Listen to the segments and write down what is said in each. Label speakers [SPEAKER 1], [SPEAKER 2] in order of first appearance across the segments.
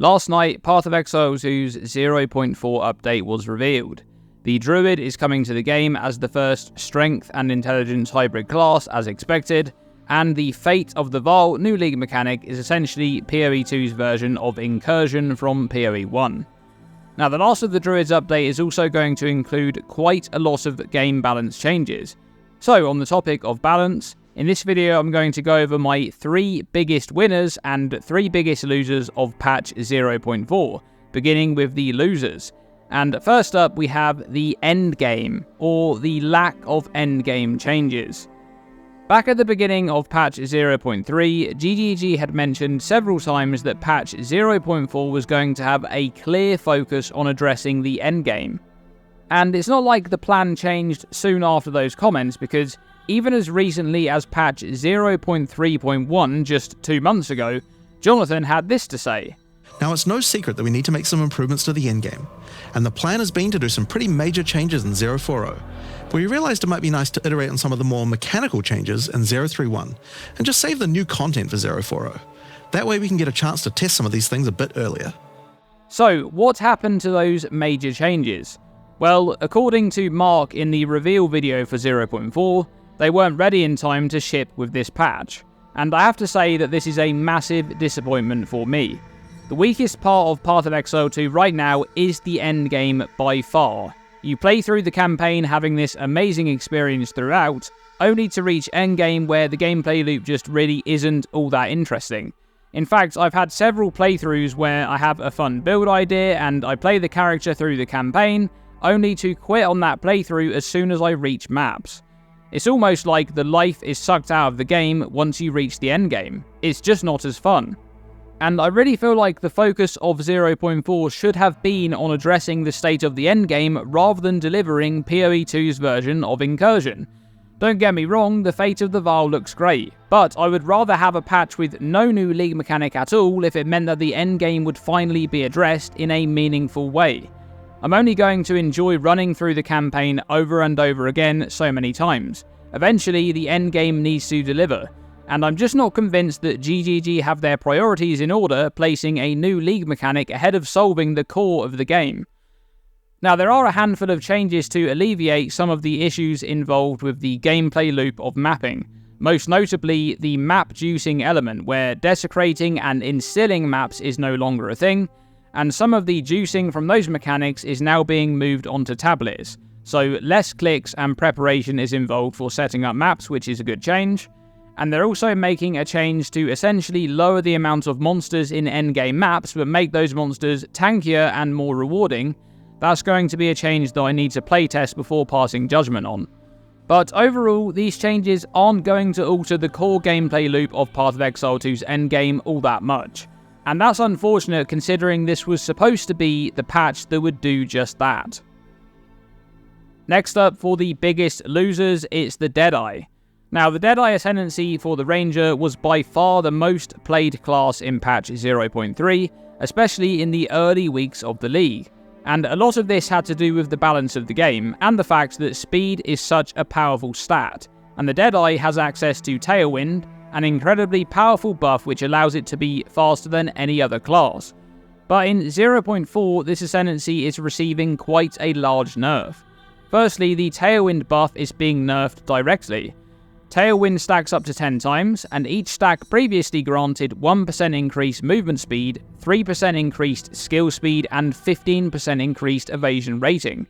[SPEAKER 1] Last night, Path of Exile 2's 0.4 update was revealed. The Druid is coming to the game as the first Strength and Intelligence hybrid class as expected, and the Fate of the Vaal new league mechanic is essentially PoE 2's version of Incursion from PoE 1. Now, the last of the Druids update is also going to include quite a lot of game balance changes. So, on the topic of balance, in this video I'm going to go over my 3 biggest winners and 3 biggest losers of patch 0.4, beginning with the losers. And first up we have the Endgame, or the lack of Endgame changes. Back at the beginning of patch 0.3, GGG had mentioned several times that patch 0.4 was going to have a clear focus on addressing the Endgame. And it's not like the plan changed soon after those comments, because even as recently as patch 0.3.1 just 2 months ago, Jonathan had this to say.
[SPEAKER 2] Now, it's no secret that we need to make some improvements to the endgame, and the plan has been to do some pretty major changes in 0.4.0, but we realised it might be nice to iterate on some of the more mechanical changes in 0.3.1, and just save the new content for 0.4.0. That way we can get a chance to test some of these things a bit earlier.
[SPEAKER 1] So, what happened to those major changes? Well, according to Mark in the reveal video for 0.4, they weren't ready in time to ship with this patch, and I have to say that this is a massive disappointment for me. The weakest part of Path of Exile 2 right now is the endgame by far. You play through the campaign having this amazing experience throughout, only to reach endgame where the gameplay loop just really isn't all that interesting. In fact, I've had several playthroughs where I have a fun build idea and I play the character through the campaign, only to quit on that playthrough as soon as I reach maps. It's almost like the life is sucked out of the game once you reach the endgame. It's just not as fun. And I really feel like the focus of 0.4 should have been on addressing the state of the endgame rather than delivering PoE 2's version of Incursion. Don't get me wrong, the Fate of the Vaal looks great, but I would rather have a patch with no new league mechanic at all if it meant that the endgame would finally be addressed in a meaningful way. I'm only going to enjoy running through the campaign over and over again so many times. Eventually, the endgame needs to deliver. And I'm just not convinced that GGG have their priorities in order, placing a new league mechanic ahead of solving the core of the game. Now, there are a handful of changes to alleviate some of the issues involved with the gameplay loop of mapping, most notably the map juicing element, where desecrating and instilling maps is no longer a thing, and some of the juicing from those mechanics is now being moved onto tablets, so less clicks and preparation is involved for setting up maps, which is a good change. And they're also making a change to essentially lower the amount of monsters in endgame maps, but make those monsters tankier and more rewarding. That's going to be a change that I need to playtest before passing judgment on. But overall, these changes aren't going to alter the core gameplay loop of Path of Exile 2's endgame all that much. And that's unfortunate considering this was supposed to be the patch that would do just that. Next up, for the biggest losers, it's the Deadeye. Now, the Deadeye Ascendancy for the Ranger was by far the most played class in patch 0.3, especially in the early weeks of the league. And a lot of this had to do with the balance of the game, and the fact that speed is such a powerful stat, and the Deadeye has access to Tailwind, an incredibly powerful buff which allows it to be faster than any other class. But in 0.4, this Ascendancy is receiving quite a large nerf. Firstly, the Tailwind buff is being nerfed directly. Tailwind stacks up to 10 times, and each stack previously granted 1% increased movement speed, 3% increased skill speed, and 15% increased evasion rating.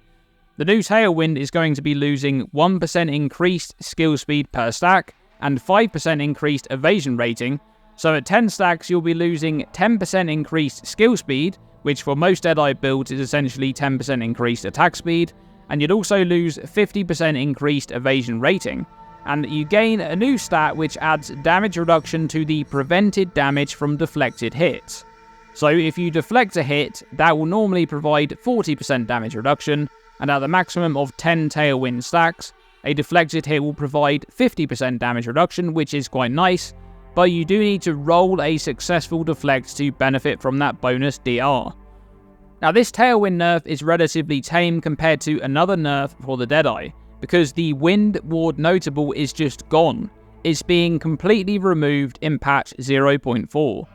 [SPEAKER 1] The new Tailwind is going to be losing 1% increased skill speed per stack, and 5% increased evasion rating, so at 10 stacks you'll be losing 10% increased skill speed, which for most Deadeye builds is essentially 10% increased attack speed, and you'd also lose 50% increased evasion rating. And you gain a new stat which adds damage reduction to the prevented damage from deflected hits. So if you deflect a hit, that will normally provide 40% damage reduction, and at the maximum of 10 Tailwind stacks, a deflected hit will provide 50% damage reduction, which is quite nice, but you do need to roll a successful deflect to benefit from that bonus DR. Now, this Tailwind nerf is relatively tame compared to another nerf for the Deadeye, because the Wind Ward notable is just gone. It's being completely removed in patch 0.4.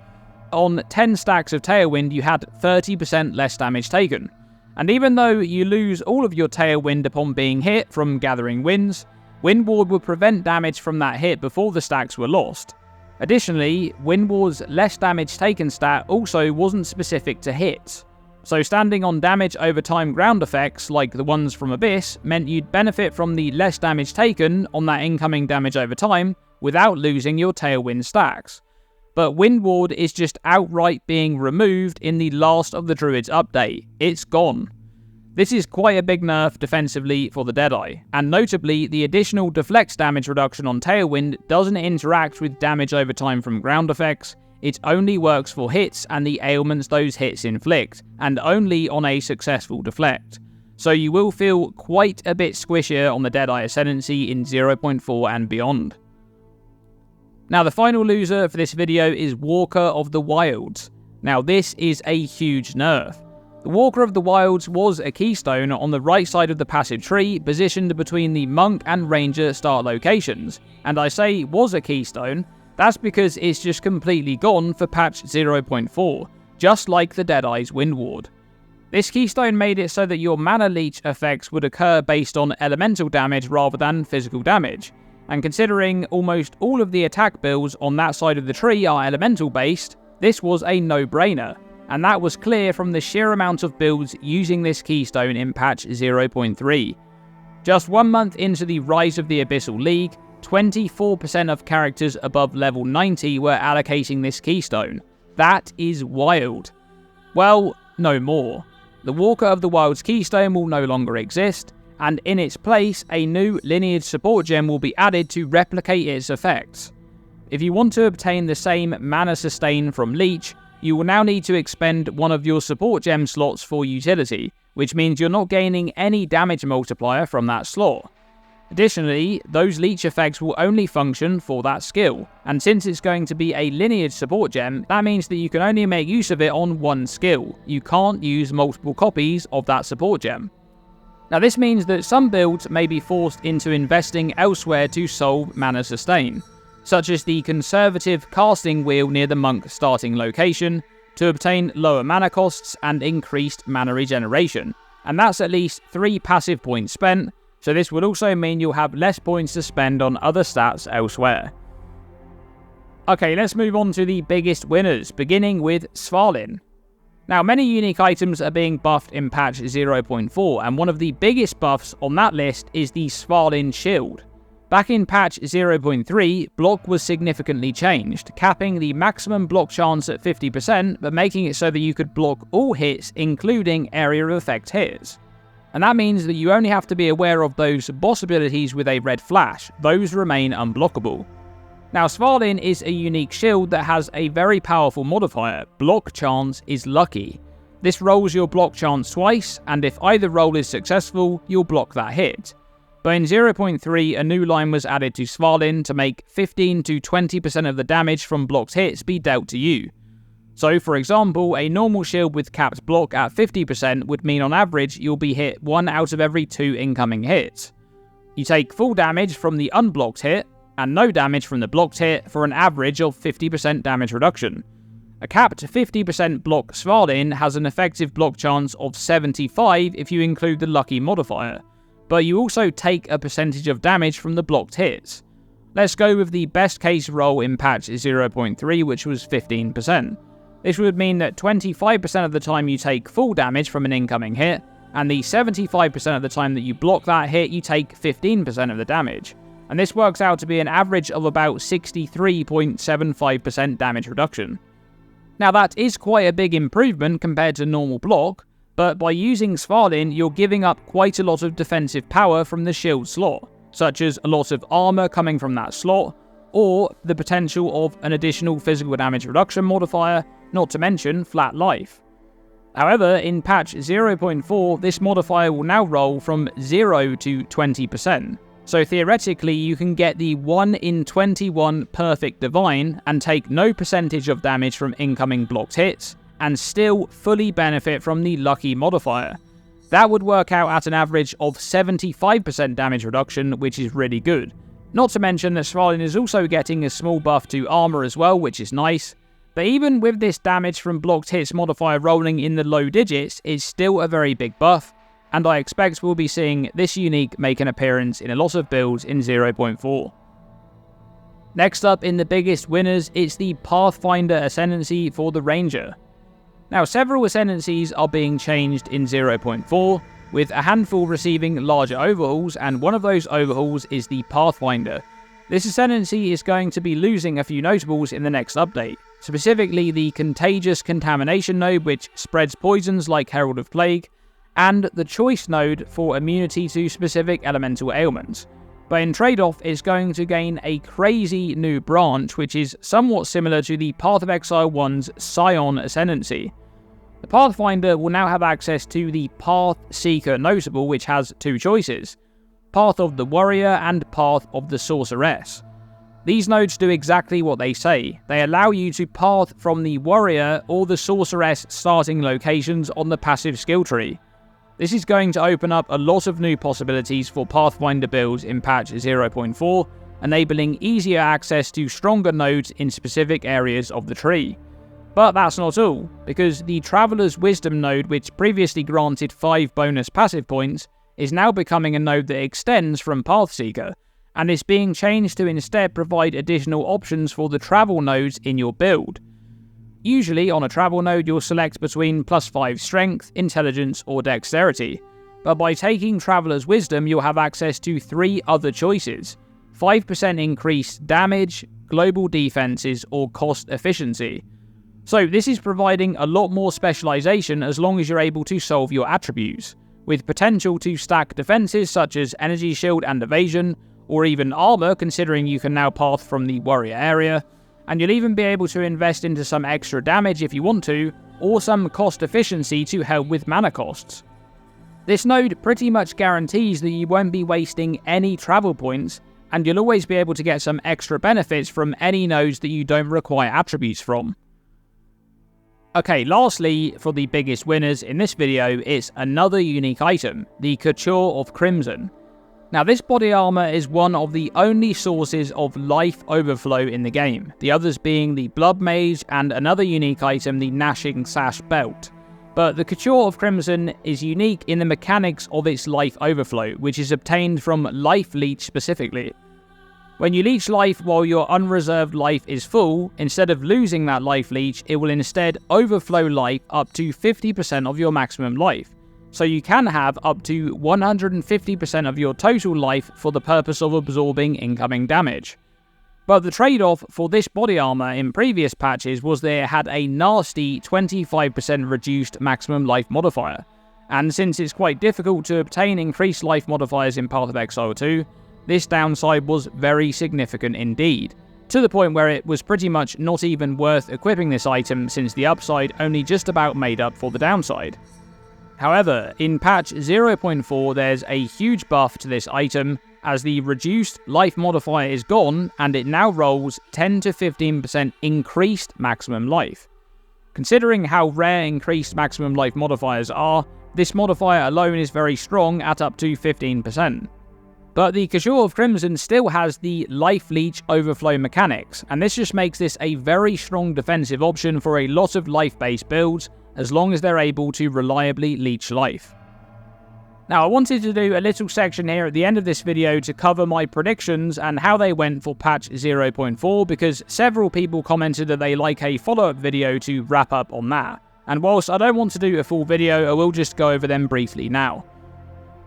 [SPEAKER 1] on 10 stacks of Tailwind you had 30% less damage taken. And even though you lose all of your Tailwind upon being hit from Gathering Winds, Wind Ward would prevent damage from that hit before the stacks were lost. Additionally, Wind Ward's less damage taken stat also wasn't specific to hits. So standing on damage over time ground effects like the ones from Abyss meant you'd benefit from the less damage taken on that incoming damage over time without losing your Tailwind stacks. But Wind Ward is just outright being removed in the last of the Druids update. It's gone. This is quite a big nerf defensively for the Deadeye, and notably the additional deflects damage reduction on Tailwind doesn't interact with damage over time from ground effects. It only works for hits and the ailments those hits inflict, and only on a successful deflect. So you will feel quite a bit squishier on the Deadeye Ascendancy in 0.4 and beyond. Now the final loser for this video is Walker of the Wilds. Now this is a huge nerf. The Walker of the Wilds was a keystone on the right side of the passive tree, positioned between the Monk and Ranger start locations, and I say was a keystone, that's because it's just completely gone for patch 0.4, just like the Deadeye's Wind Ward. This keystone made it so that your mana leech effects would occur based on elemental damage rather than physical damage, and considering almost all of the attack builds on that side of the tree are elemental based, this was a no-brainer, and that was clear from the sheer amount of builds using this keystone in patch 0.3. Just 1 month into the Rise of the Abyssal League, 24% of characters above level 90 were allocating this keystone. That is wild. Well, no more. The Walker of the Wilds keystone will no longer exist, and in its place, a new lineage support gem will be added to replicate its effects. If you want to obtain the same mana sustain from Leech, you will now need to expend one of your support gem slots for utility, which means you're not gaining any damage multiplier from that slot. Additionally, those leech effects will only function for that skill, and since it's going to be a lineage support gem, that means that you can only make use of it on one skill. You can't use multiple copies of that support gem. Now this means that some builds may be forced into investing elsewhere to solve mana sustain, such as the conservative casting wheel near the Monk starting location, to obtain lower mana costs and increased mana regeneration, and that's at least 3 passive points spent, so this would also mean you'll have less points to spend on other stats elsewhere. Okay, let's move on to the biggest winners, beginning with Svalinn. Now, many unique items are being buffed in patch 0.4, and one of the biggest buffs on that list is the Svalinn Shield. Back in patch 0.3, block was significantly changed, capping the maximum block chance at 50%, but making it so that you could block all hits, including area of effect hits. And that means that you only have to be aware of those boss abilities with a red flash. Those remain unblockable. Now, Svalinn is a unique shield that has a very powerful modifier. Block chance is lucky. This rolls your block chance twice, and if either roll is successful, you'll block that hit. But in 0.3, a new line was added to Svalinn to make 15 to 20% of the damage from blocked hits be dealt to you. So, for example, a normal shield with capped block at 50% would mean on average you'll be hit 1 out of every 2 incoming hits. You take full damage from the unblocked hit, and no damage from the blocked hit for an average of 50% damage reduction. A capped 50% block Svalinn has an effective block chance of 75 if you include the lucky modifier, but you also take a percentage of damage from the blocked hits. Let's go with the best case roll in patch 0.3, which was 15%. This would mean that 25% of the time you take full damage from an incoming hit, and the 75% of the time that you block that hit, you take 15% of the damage. And this works out to be an average of about 63.75% damage reduction. Now that is quite a big improvement compared to normal block, but by using Svalinn you're giving up quite a lot of defensive power from the shield slot, such as a lot of armor coming from that slot, or the potential of an additional physical damage reduction modifier, not to mention flat life. However, in patch 0.4 this modifier will now roll from 0 to 20%. So theoretically you can get the 1 in 21 perfect divine and take no percentage of damage from incoming blocked hits, and still fully benefit from the lucky modifier. That would work out at an average of 75% damage reduction, which is really good. Not to mention that Svalinn is also getting a small buff to armor as well, which is nice. But even with this damage from blocked hits modifier rolling in the low digits, it's still a very big buff, and I expect we'll be seeing this unique make an appearance in a lot of builds in 0.4. Next up in the biggest winners, it's the Pathfinder Ascendancy for the Ranger. Now, several Ascendancies are being changed in 0.4, with a handful receiving larger overhauls, and one of those overhauls is the Pathfinder. This Ascendancy is going to be losing a few notables in the next update, specifically the Contagious Contamination node, which spreads poisons like Herald of Plague, and the Choice node for immunity to specific elemental ailments. But in trade-off, it's going to gain a crazy new branch, which is somewhat similar to the Path of Exile 1's Scion Ascendancy. The Pathfinder will now have access to the Path Seeker notable, which has two choices: Path of the Warrior and Path of the Sorceress. These nodes do exactly what they say. They allow you to path from the Warrior or the Sorceress starting locations on the passive skill tree. This is going to open up a lot of new possibilities for Pathfinder builds in patch 0.4, enabling easier access to stronger nodes in specific areas of the tree. But that's not all, because the Traveler's Wisdom node, which previously granted 5 bonus passive points, is now becoming a node that extends from Pathseeker, and is being changed to instead provide additional options for the travel nodes in your build. Usually on a travel node you'll select between +5 strength, intelligence or dexterity, but by taking Traveler's Wisdom you'll have access to 3 other choices: 5% increased damage, global defenses or cost efficiency. So this is providing a lot more specialization as long as you're able to solve your attributes, with potential to stack defenses such as energy shield and evasion, or even armor considering you can now path from the warrior area, and you'll even be able to invest into some extra damage if you want to, or some cost efficiency to help with mana costs. This node pretty much guarantees that you won't be wasting any travel points, and you'll always be able to get some extra benefits from any nodes that you don't require attributes from. Okay, lastly, for the biggest winners in this video, it's another unique item, the Couture of Crimson. Now, this body armor is one of the only sources of life overflow in the game, the others being the Blood Mage and another unique item, the Gnashing Sash Belt. But the Couture of Crimson is unique in the mechanics of its life overflow, which is obtained from Life Leech specifically. When you leech life while your unreserved life is full, instead of losing that life leech, it will instead overflow life up to 50% of your maximum life. So you can have up to 150% of your total life for the purpose of absorbing incoming damage. But the trade-off for this body armor in previous patches was that it had a nasty 25% reduced maximum life modifier, and since it's quite difficult to obtain increased life modifiers in Path of Exile 2, this downside was very significant indeed, to the point where it was pretty much not even worth equipping this item since the upside only just about made up for the downside. However, in patch 0.4 there's a huge buff to this item, as the reduced life modifier is gone and it now rolls 10 to 15% increased maximum life. Considering how rare increased maximum life modifiers are, this modifier alone is very strong at up to 15%. But the Couture of Crimson still has the Life Leech overflow mechanics, and this just makes this a very strong defensive option for a lot of life-based builds, as long as they're able to reliably leech life. Now, I wanted to do a little section here at the end of this video to cover my predictions and how they went for patch 0.4, because several people commented that they like a follow-up video to wrap up on that. And whilst I don't want to do a full video, I will just go over them briefly now.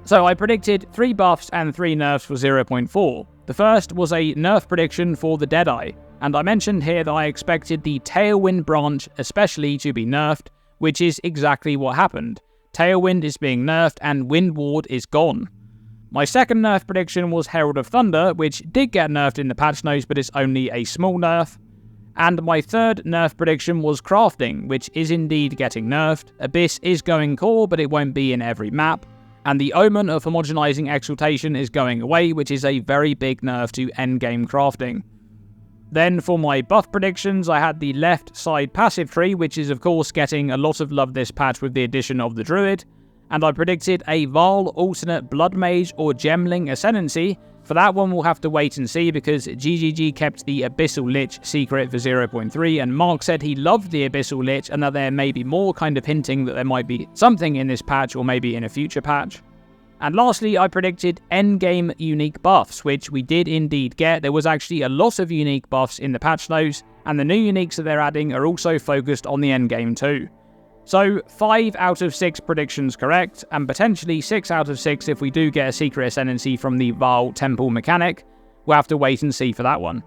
[SPEAKER 1] So I predicted 3 buffs and 3 nerfs for 0.4. The first was a nerf prediction for the Deadeye, and I mentioned here that I expected the Tailwind branch especially to be nerfed, which is exactly what happened. Tailwind is being nerfed and Wind Ward is gone. My second nerf prediction was Herald of Thunder, which did get nerfed in the patch notes, but it's only a small nerf. And my third nerf prediction was Crafting, which is indeed getting nerfed. Abyss is going core, but it won't be in every map. And the Omen of Homogenizing Exaltation is going away, which is a very big nerf to endgame crafting. Then for my buff predictions, I had the left side passive tree, which is of course getting a lot of love this patch with the addition of the Druid, and I predicted a Vaal alternate Blood Mage or Gemling Ascendancy For that one, we'll have to wait and see because GGG kept the Abyssal Lich secret for 0.3, and Mark said he loved the Abyssal Lich and that there may be more, kind of hinting that there might be something in this patch or maybe in a future patch. And lastly, I predicted endgame unique buffs, which we did indeed get. There was actually a lot of unique buffs in the patch notes, and the new uniques that they're adding are also focused on the endgame too. So 5 out of 6 predictions correct, and potentially 6 out of 6 if we do get a secret ascendancy from the Vaal Temple mechanic. We'll have to wait and see for that one.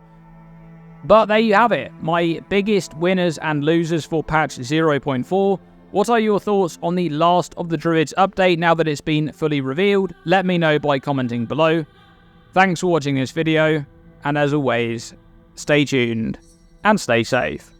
[SPEAKER 1] But there you have it, my biggest winners and losers for patch 0.4. What are your thoughts on the last of the Druids update now that it's been fully revealed? Let me know by commenting below. Thanks for watching this video, and as always, stay tuned and stay safe.